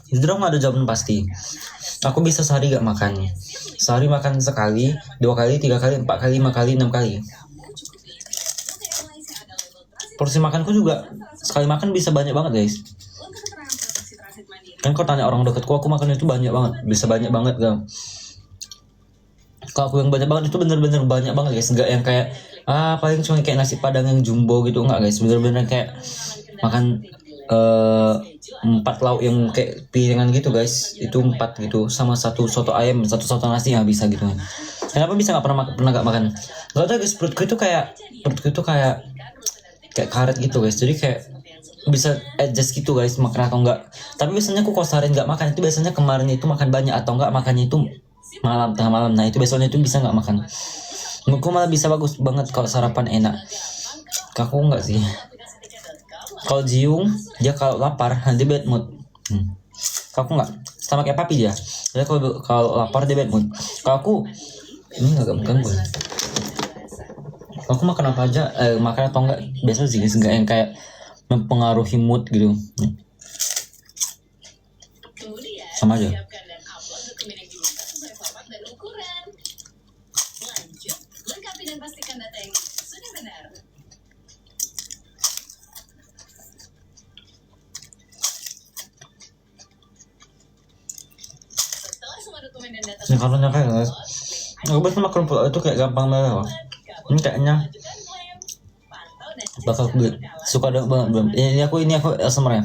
Jujur aku gak ada jawaban pasti. Aku bisa sehari gak makan. Sehari makan sekali, 2 kali, 3 kali, 4 kali, 5 kali, 6 kali. Porsi makanku juga sekali makan bisa banyak banget guys. Kan kau tanya orang dekatku, aku makan itu banyak banget, bisa banyak banget gak? Kalau aku yang banyak banget itu bener-bener banyak banget guys. Gak yang kayak paling cuma kayak nasi padang yang jumbo gitu, enggak guys. Bener-bener kayak makan 4 lauk yang kayak piringan gitu guys. Itu 4 gitu, sama 1 soto ayam, 1 soto nasi nggak bisa gitu. Kenapa bisa nggak pernah gak makan? Gak tau guys, perutku itu kayak karet gitu guys. Jadi kayak bisa adjust gitu guys, makan atau enggak. Tapi biasanya aku kalau seharian nggak makan itu biasanya kemarin itu makan banyak atau enggak makannya itu malam, tengah malam. Nah itu besoknya itu bisa nggak makan. Menurutku malah bisa bagus banget kalau sarapan enak. Aku enggak sih. Kalau Jiung dia kalau lapar dia bad mood. Kalau aku enggak, sama kayak papi dia. Dia kalau lapar dia bad mood. Kalau aku ini agak mengganggu. Aku makan apa aja, makan atau enggak biasa sih, enggak yang kayak mempengaruhi mood gitu. Sama aja. Ini karunya kayak guys. Aku biasa makan pula itu kayak gampang banget. Ini kayaknya bakal suka banget belum. Ini aku ASMR ya.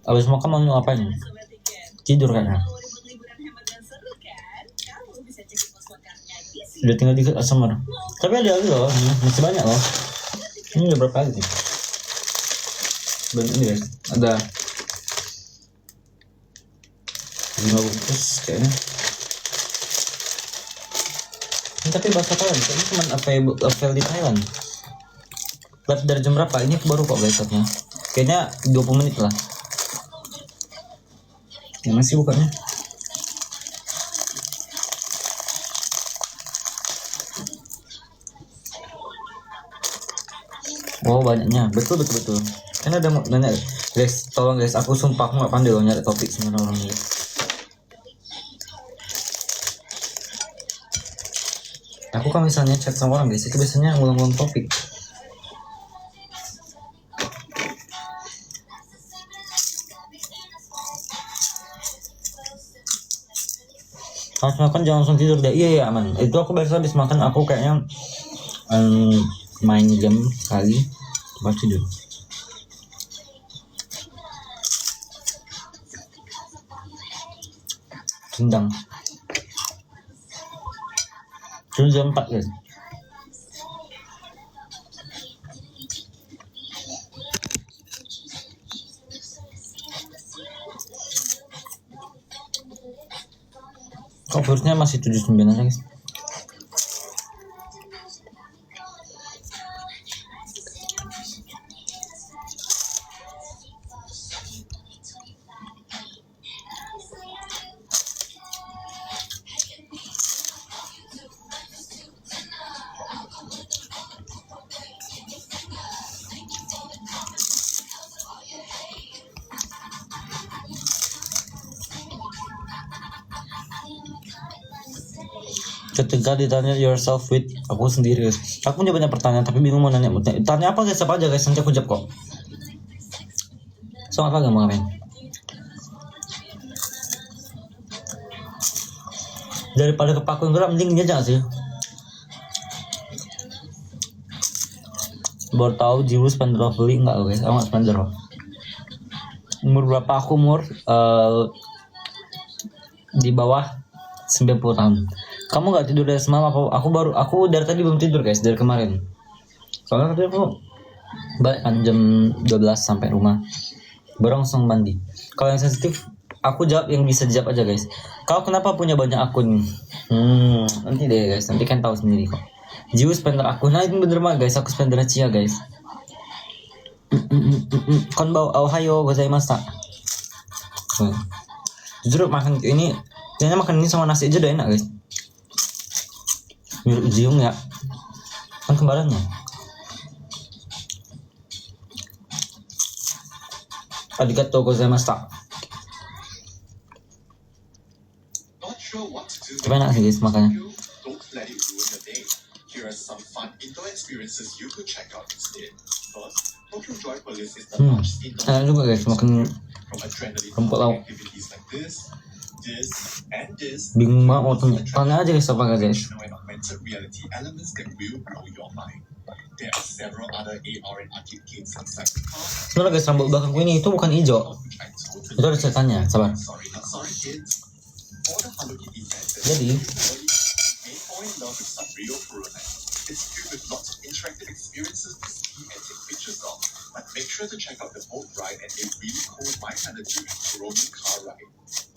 Abis makan mau ngapain? Tidur kan? Udah tinggal dikit ASMR. Tapi ada lagi loh, masih banyak loh. Ini udah berapa lagi? Ini guys, ada 5 bungkus kayaknya. Ini tapi bahasa Thailand, kayaknya cuma avail di Thailand. Live dari jam berapa? Ini baru kok guys live-nya. Kayaknya 20 menit lah. Ya masih bukannya. Oh banyaknya, betul. Kan ada mau nanya guys, tolong guys, aku sumpah aku nggak pandai loh nyari topik sebenarnya orang guys. Aku kan misalnya chat sama orang guys, itu biasanya ngulang-ngulang topik. Habis makan jangan langsung tidur deh. Iya aman. Itu aku biasa habis makan aku kayaknya main game kali baru tidur. Sendang. Itu jam 4 guys. Kok virusnya masih 79 aja guys. Ketika ditanya yourself with, aku sendiri guys. Aku punya banyak pertanyaan tapi bingung mau nanya. Tanya apa guys, apa aja guys, nanti aku jawab kok. Soal apa gak mau ngapain? Daripada kepaku yang gelap, mending ini aja gak sih? Baru tahu Jiwu spender beli enggak guys? Aku nggak spender. Umur berapa aku? Umur di bawah 90 tahun. Kamu nggak tidur dari semalam apa? Aku dari tadi belum tidur guys, dari kemarin. Soalnya tadi aku balik kan jam 12 sampai rumah, baru langsung mandi. Kalau yang sensitif, aku jawab yang bisa dijawab aja guys. Kau kenapa punya banyak akun? Nanti deh guys, nanti kan tahu sendiri kok. Jiwu spender akun, nah itu bener banget guys, aku spender Cia guys. Konbao ohayo gozaimashita. Jujur makan ini, kayaknya makan ini sama nasi aja udah enak guys. mirip Jiung ya, kan kembarannya. Arigatou gozaimashita. Tapi enak sih guys makanya. Enak juga guys makan rumput laut. Bingung banget mau tanya aja guys apa guys. Sebenarnya guys rambut belakangku ini itu bukan hijau. Itu ada ceritanya, sabar. Jadi make sure to check out the boat ride and a really cool mind-handed Kuromi car ride.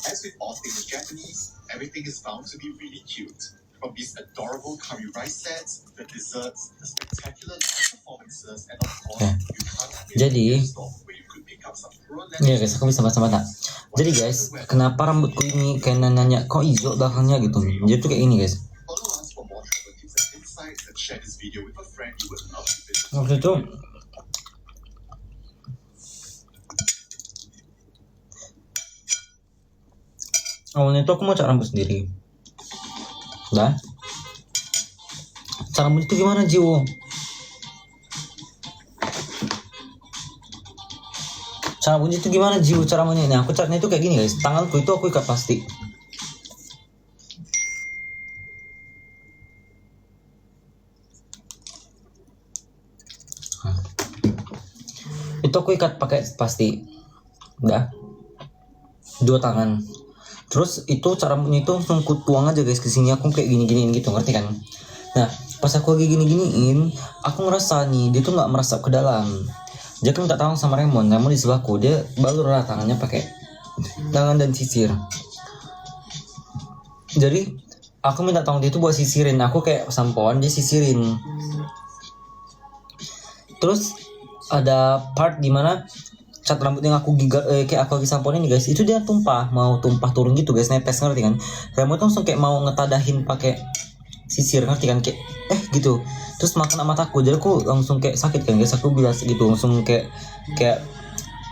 As with all things Japanese, everything is bound to be really cute. From these adorable curry rice sets, the desserts, the spectacular live performances, and of course, you can't Jadi, where you could pick up some ya guys, aku bisa baca-baca. Jadi guys, kenapa rambutku ini kayak nanya kok hijau belakangnya gitu? Jadi tuh kayak ini guys. Waktu itu awalnya itu aku mau cat rambut sendiri. Dah. Cara rambut itu gimana Jiwo? Cara rambut itu gimana Jiwo? Cara rambutnya ini aku catnya itu kayak gini guys. Tanganku itu aku ikat plastik. Itu aku ikat pakai plastik. Udah. 2 tangan. Terus itu cara rambutnya itu langsung ku tuang aja guys ke sini, aku kayak gini-giniin gitu, ngerti kan? Nah, pas aku lagi gini-giniin, aku ngerasa nih dia tuh nggak meresap ke dalam. Dia kan minta tolong sama Raymond di sebelahku, dia baru lah tangannya pakai tangan dan sisir. Jadi aku minta tolong dia tuh buat sisirin, aku kayak sampoan dia sisirin. Terus ada part dimana cat rambut yang aku kayak aku lagi sampoin ini guys, itu dia mau tumpah turun gitu guys, nepes, ngerti kan? Rambut langsung kayak mau ngetadahin pakai sisir, ngerti kan? Kayak gitu. Terus makan sama mataku, jadi aku langsung kayak sakit kan guys, aku bilas gitu, langsung kayak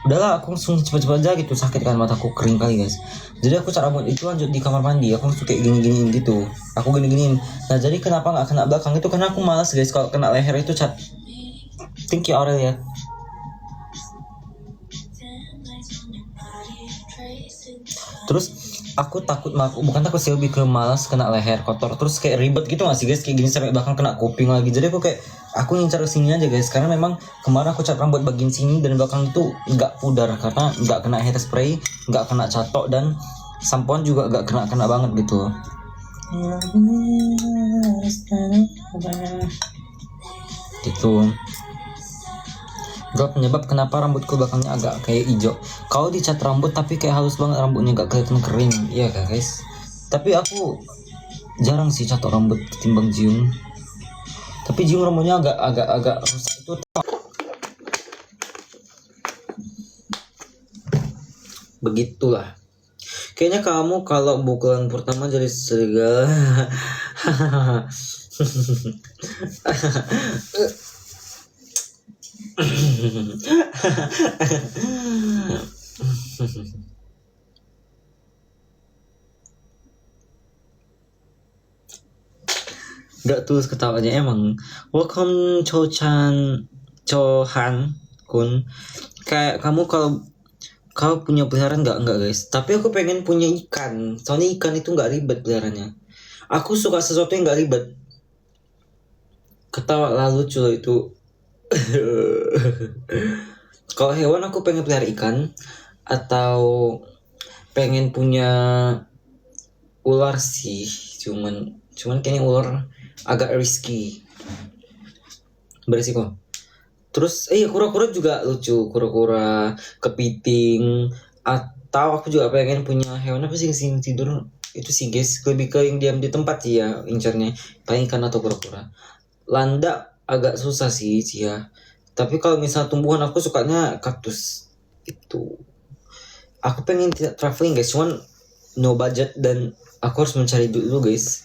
udahlah aku langsung cepet-cepet aja gitu, sakit kan mataku, kering kali guys. Jadi aku cat rambut itu lanjut di kamar mandi, aku langsung kayak gini-giniin gitu, aku gini-giniin. Nah jadi kenapa nggak kena belakang itu karena aku malas guys, kalau kena leher itu cat. Thank you Aurel ya. Terus aku bukan takut sih, lebih ke malas kena leher kotor, terus kayak ribet gitu gak sih guys, kayak gini sampai belakang kena kuping lagi. Jadi aku ngincar sini aja guys, karena memang kemarin aku cat rambut bagian sini dan belakang itu nggak pudar karena nggak kena hairspray, nggak kena catok, dan sampoan juga nggak kena banget gitu. Gitu. Gak penyebab kenapa rambutku belakangnya agak kayak hijau. Kalau dicat rambut tapi kayak halus banget rambutnya, gak kelihatan kering, iya kan guys. Tapi aku jarang sih catok rambut ketimbang Jiung. Tapi Jiung rambutnya agak rusak itu. Begitulah. Kayaknya kamu kalau bulan pertama jadi serigala. Gak tulus ketawanya emang. Welcome Chohan Kun. Kayak kamu kalau kau punya peliharaan enggak guys. Tapi aku pengen punya ikan. Soalnya ikan itu nggak ribet peliharaannya. Aku suka sesuatu yang nggak ribet. Ketawa lalu lucu itu. Kalau hewan aku pengen pelihara ikan, atau pengen punya ular sih, cuman kayaknya ular agak risky, berisiko. Terus kura-kura juga lucu, kura-kura, kepiting, atau aku juga pengen punya hewan apa sih yang tidur itu sih guys, lebih ke yang diam di tempat sih ya incarnya, paling ikan atau kura-kura. Landak agak susah sih ya. Tapi kalau misal tumbuhan aku sukanya kaktus itu. Aku pengen tidak traveling guys, cuman no budget dan aku harus mencari dulu guys.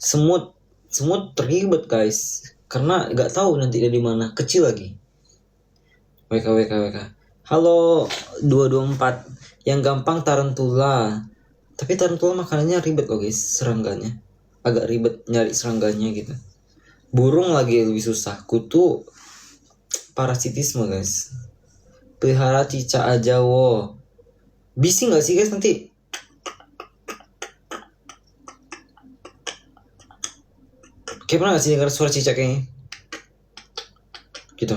Semut semua terlibat guys, karena nggak tahu nanti dia di mana, kecil lagi. WK. Halo 224, yang gampang tarantula. Tapi tarantula makanannya ribet loh guys, serangganya. Agak ribet nyari serangganya gitu. Burung lagi lebih susah. Kutu parasitisme guys. Pelihara cicak aja wo. Bising gak sih guys nanti? Kayak pernah gak sih dengar suara cicak kayaknya? Gitu.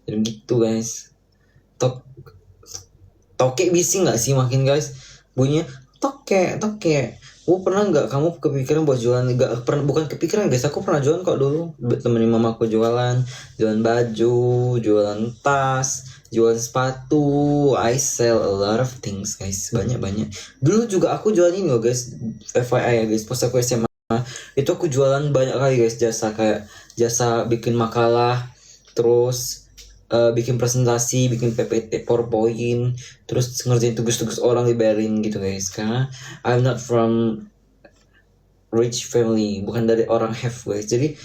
Jadi gitu guys. Tokek bising gak sih makin guys? Bunyinya tokek. Pernah nggak kamu kepikiran buat jualan? Nggak pernah, bukan kepikiran guys. Aku pernah jualan kok dulu. Temenin mamaku jualan baju, jualan tas, jualan sepatu. I sell a lot of things guys. Banyak. Dulu juga aku jualan ini loh guys. FYI ya guys. Pas aku SMA itu aku jualan banyak kali guys, jasa bikin makalah, terus bikin presentasi, bikin PPT, PowerPoint, terus ngerjain tugas-tugas orang dibayarin gitu guys. Karena I'm not from rich family, bukan dari orang have guys. Jadi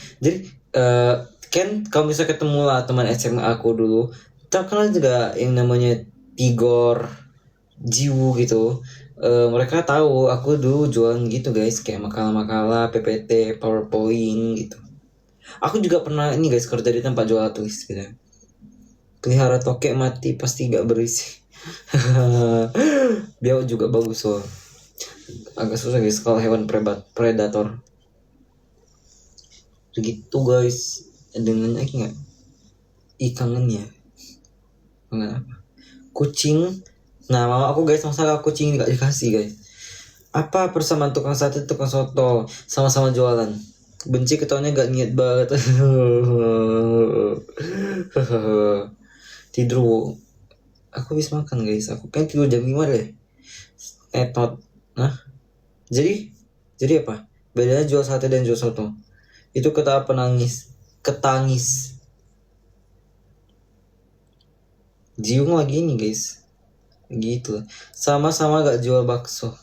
kan kalau misalnya ketemu lah teman SMA aku dulu, terkenal juga yang namanya Tigor, Jiwu gitu. Mereka tahu aku dulu jualan gitu guys, kayak makalah-makalah, PPT, PowerPoint gitu. Aku juga pernah ini guys kerja di tempat jual tulis gitu. Pelihara tokek mati pasti gak berisi. Dia juga bagus loh. Agak susah guys kalau hewan predator. Begitu guys. Dengan lagi nggak? Kangennya. Kangen apa? Kucing. Nah mama aku guys masalah kucing gak dikasih guys. Apa persamaan tukang sate tukang soto sama-sama jualan? Benci ketahuannya gak niat banget. Tidur. Aku habis makan guys. Aku kan tidur jam 5 deh. Etot. Nah. Jadi apa? Bedanya jual sate dan jual soto. Itu kata ketangis. Jiung lagi ini guys. Gitu. Sama-sama gak jual bakso.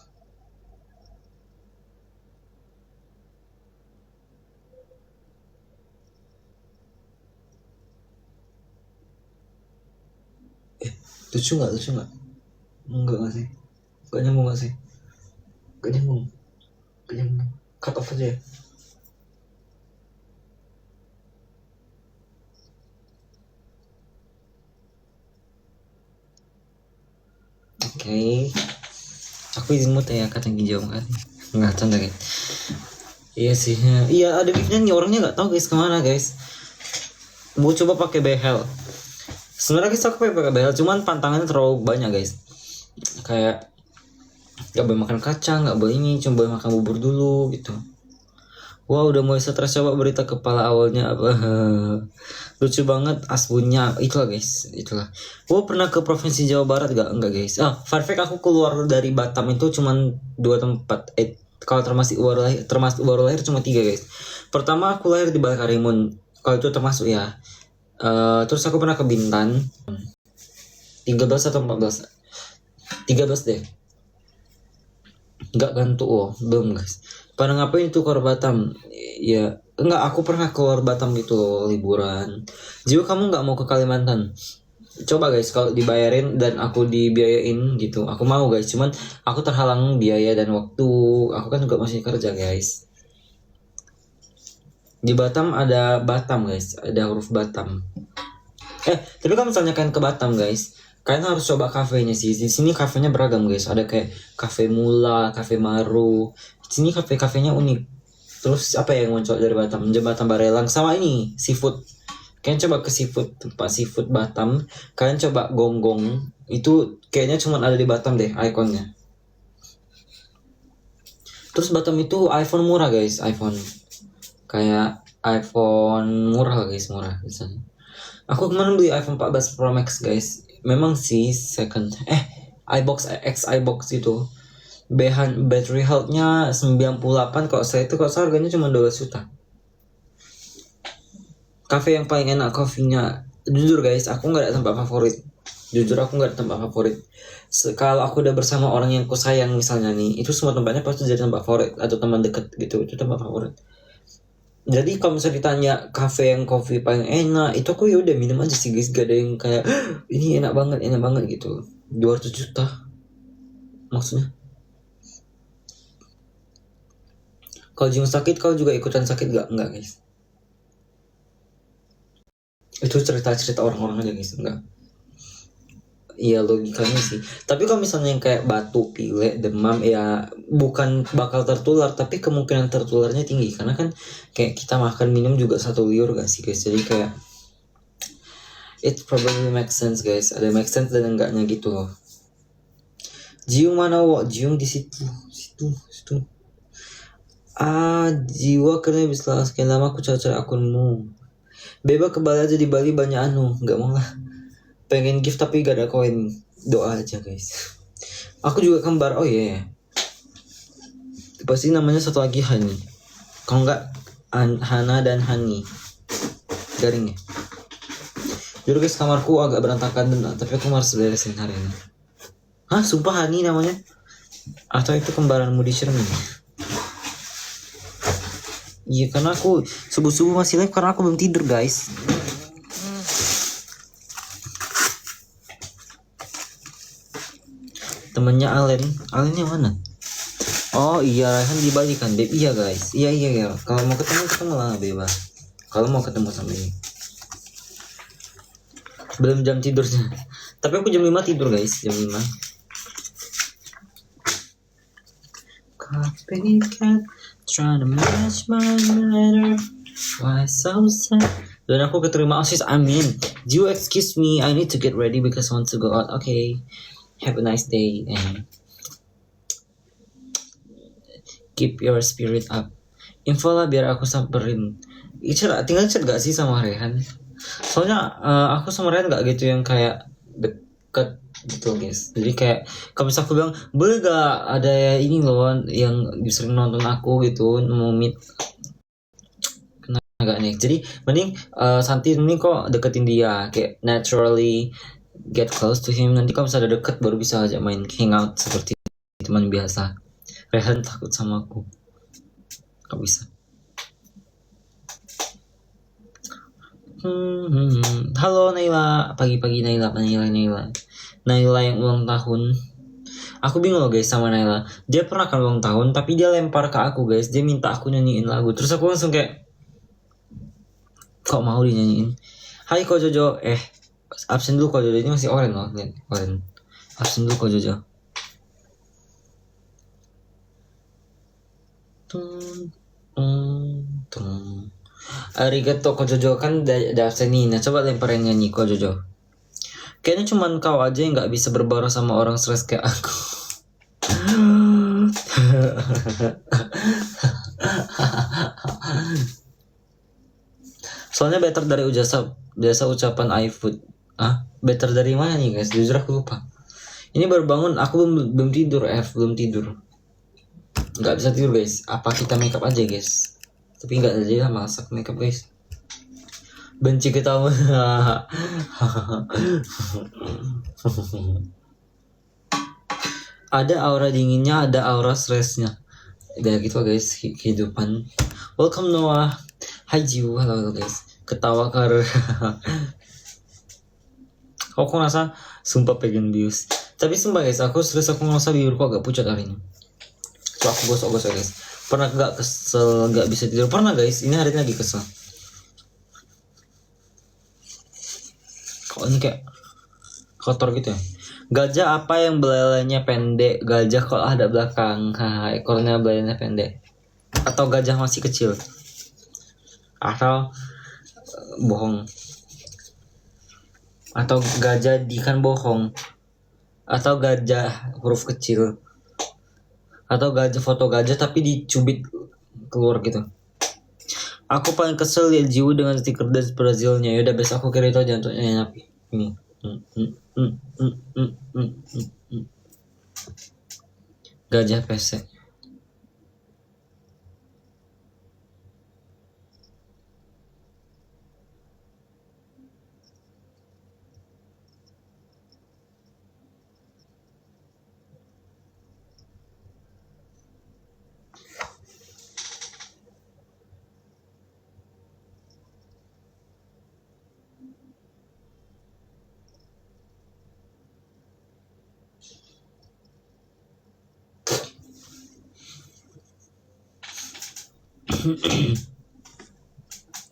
Lucu nggak? Enggak sih? Gak nyambung gak sih? Gak nyambung. Cut off aja ya. Oke. Aku izin mute ya kata hijau kan. Nggak canda guys. Iya sih. Iya ada bikinnya nih, orangnya nggak tahu guys kemana guys. Mau coba pakai behel. Sebenarnya guys aku pakai behel, cuman pantangannya terlalu banyak guys. Kayak gak boleh makan kacang, gak boleh ini, cuma boleh makan bubur dulu gitu. Wah udah mulai stres, coba berita kepala awalnya apa. Lucu banget asbunya. Itulah guys, itulah. Wah pernah ke provinsi Jawa Barat gak? Enggak guys. Fun fact, aku keluar dari Batam itu cuman 2 tempat. Kalau termasuk baru lahir cuma 3 guys. Pertama aku lahir di Balakkarimun, kalau itu termasuk ya. Terus aku pernah ke Bintan 13 atau 14 13 deh. Enggak gantung, belum guys. Pada ngapain itu keluar Batam? Ya enggak, aku pernah keluar Batam gitu loh, liburan. Jiwa kamu nggak mau ke Kalimantan? Coba guys, kalau dibayarin dan aku dibiayain gitu, aku mau guys. Cuman aku terhalang biaya dan waktu. Aku kan juga masih kerja guys. Di Batam ada Batam guys, ada huruf Batam. Tapi kalau misalnya kalian ke Batam guys, kalian harus coba kafenya sih. Di sini kafenya beragam guys. Ada kayak kafe Mula, kafe Maru. Di sini kafenya unik. Terus apa yang muncul dari Batam? Jembatan Barelang sama ini seafood. Kalian coba ke tempat seafood Batam. Kalian coba gonggong. Itu kayaknya cuma ada di Batam deh ikonnya. Terus Batam itu iPhone murah guys, iPhone. Kayak iPhone murah guys, murah misalnya. Aku kemarin beli iPhone 14 Pro Max guys. Memang sih second iBox itu battery health-nya 98. Kalau saya harganya cuma 12 juta. Cafe yang paling enak coffee-nya, jujur guys, aku nggak ada tempat favorit Jujur aku nggak ada tempat favorit. Kalau aku udah bersama orang yang ku sayang misalnya nih, itu semua tempatnya pasti jadi tempat favorit atau teman dekat gitu, itu tempat favorit. Jadi kalau misalnya ditanya kafe yang kopi paling enak, itu aku ya udah minum aja sih guys, gak ada yang kayak ini enak banget gitu. 200 juta maksudnya. Kalau Jung sakit, kau juga ikutan sakit gak? Enggak guys. Itu cerita-cerita orang-orang aja guys, enggak. Iya logikanya sih. Tapi kalau misalnya yang kayak batuk, pilek, demam ya bukan bakal tertular, tapi kemungkinan tertularnya tinggi karena kan kayak kita makan minum juga satu liur gak sih guys. Jadi kayak it probably makes sense guys. Ada make sense dan enggaknya gitu loh. Jiung mana wo? Jiung di situ. Jiwa karena bisa sekian lama aku cari akunmu. Beba ke Bali aja, di Bali banyak anu, nggak mau lah. Pengen gift tapi gak ada koin. Doa aja guys. Aku juga kembar. Oh iya. Yeah. Pasti namanya satu lagi Hani. Kalau nggak Hana dan Hani. Garing ya. Jujur guys, kamarku agak berantakan tapi aku harus beresin hari ini. Hah, sumpah Hani namanya? Atau itu kembaranmu di Shermin? Iya, karena aku subuh-subuh masih live karena aku belum tidur guys. Temennya Allen yang mana? Oh iya, Raihan di Bali kan, Beb. Iya guys, iya. Kalau mau ketemu lah bebas. Kalau mau ketemu sama ini. Belum jam tidurnya. Tapi aku jam 5 tidur guys, jam 5. Copycat, trying to match my letter. Why so sad? Dan aku keterima OSIS, amin. Do you excuse me? I need to get ready because I want to go out. Okay. Have a nice day and keep your spirit up. Info lah biar aku samperin. Tinggal chat gak sih sama Rehan? Soalnya aku sama Rehan gak gitu yang kayak deket gitu guys. Jadi kayak kalau misalnya aku bilang boleh gak ada ini loh yang sering nonton aku gitu mau meet, agak nih. Jadi mending Santi mending kok deketin dia kayak naturally get close to him. Nanti kalau misalnya deket baru bisa aja main hangout seperti teman biasa. Rehan takut sama aku. Gak bisa. Halo Naila, pagi-pagi Naila yang ulang tahun. Aku bingung loh guys sama Naila. Dia pernah kan ulang tahun, tapi dia lempar ke aku guys. Dia minta aku nyanyiin lagu. Terus aku langsung kayak, kok mau dinyanyiin? Hai Ko Jojo, absen dulu Ko Jojo, ini masih oren loh, lihat oren. Absen dulu Ko Jojo. Arigato Ko Jojo kan udah absen nih. Nah coba lemparin nyanyi Ko Jojo. Kayaknya cuman kau aja yang nggak bisa berbaur sama orang stres kayak aku. Soalnya better dari biasa ucapan iFood. Better dari mana nih guys? Jujur aku lupa. Ini baru bangun, aku belum tidur, belum tidur. Nggak bisa tidur guys. Apa kita makeup aja guys? Tapi nggak jadi lah masak makeup guys. Benci ketawa. Ada aura dinginnya, ada aura stresnya. Udah gitu guys, kehidupan. Welcome Noah. Hai Jiwa, halo guys. Ketawa karena aku ngerasa sumpah pengen bius. Tapi sumpah guys, aku stres, aku ngerasa bibirku agak pucat hari ini. So aku gosok-gosok guys. Pernah gak kesel, gak bisa tidur? Pernah guys, ini hari ini lagi kesel. Kok ini kayak kotor gitu ya? Gajah apa yang belalainya pendek? Gajah kalau ada belakang, ekornya belalainya pendek. Atau gajah masih kecil? Atau bohong? Atau gajah ikan bohong? Atau gajah huruf kecil? Atau gajah foto gajah tapi dicubit keluar gitu? Aku paling kesel lihat Jiwo dengan stiker dance Brazilnya. Yaudah besok aku kira itu aja untuk nyanyi ini. Gajah pesek.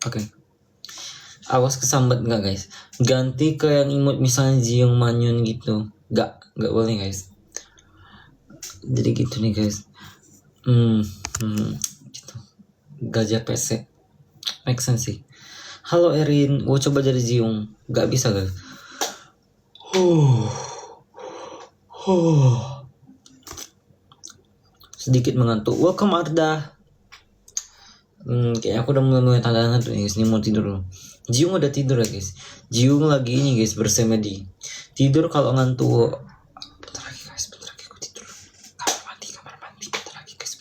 Oke. Awas kesambat nggak guys? Ganti ke yang imut misalnya Jiung Manyun gitu. Nggak boleh guys. Jadi gitu nih guys. Gitu. Gajah PC. Make sense sih. Halo Erin, gue coba jadi Jiung. Nggak bisa guys. Sedikit mengantuk. Welcome Arda. Kayaknya aku udah mulai tanda ngantuk nih guys. Ini mau tidur loh. Jiung udah tidur ya guys. Jiung lagi ini guys bersemedi. Tidur kalau ngantuk. Bentar lagi guys, bentar lagi aku tidur. Kamar mandi. Bentar lagi guys.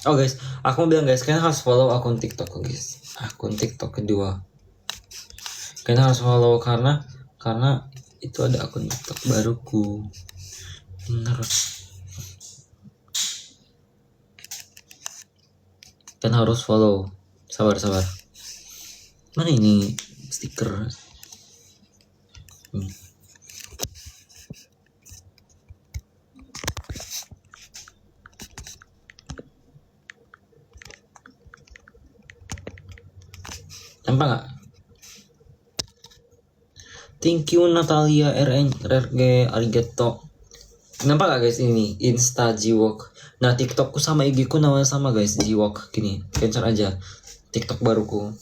Oh guys, aku mau bilang guys, kalian harus follow akun TikTok guys. Akun TikTok kedua. Kalian harus follow karena itu ada akun TikTok baruku. Bener. Kalian harus follow. Sabar. Mana ini stiker? Tampak nggak? Thank you Natalia RG arigato. Nampak gak guys ini Insta Jiwok. Nah TikTokku sama IG ku namanya sama guys, Jiwok gini. Cancel aja TikTok baruku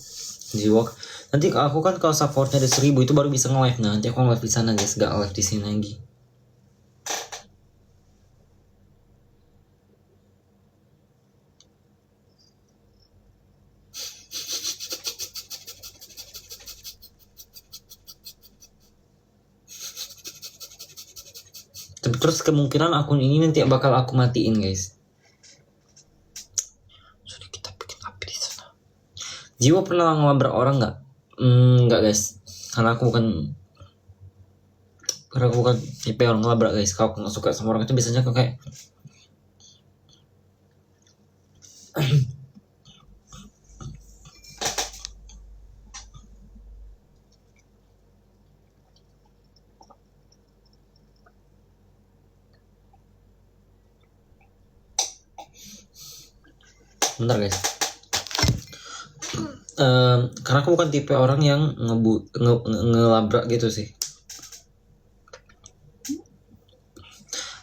Jiwok. Nanti aku kan kalau supportnya ada 1000 itu baru bisa nge-live. Nah nanti aku nge-live di sana guys, gak live di sini lagi. Terus kemungkinan akun ini nanti bakal aku matiin guys. Sudah kita bikin api di sana. Jiwa pernah ngelabrak orang nggak? Nggak guys. Karena aku bukan tipe orang ngelabrak guys. Kalau aku nggak suka sama orang itu biasanya aku kayak bentar guys. Karena aku bukan tipe orang yang ngelabrak gitu sih.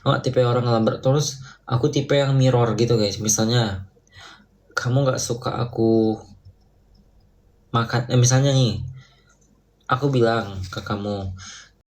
Nggak tipe orang ngelabrak. Terus aku tipe yang mirror gitu guys. Misalnya kamu nggak suka aku makan, misalnya nih aku bilang ke kamu,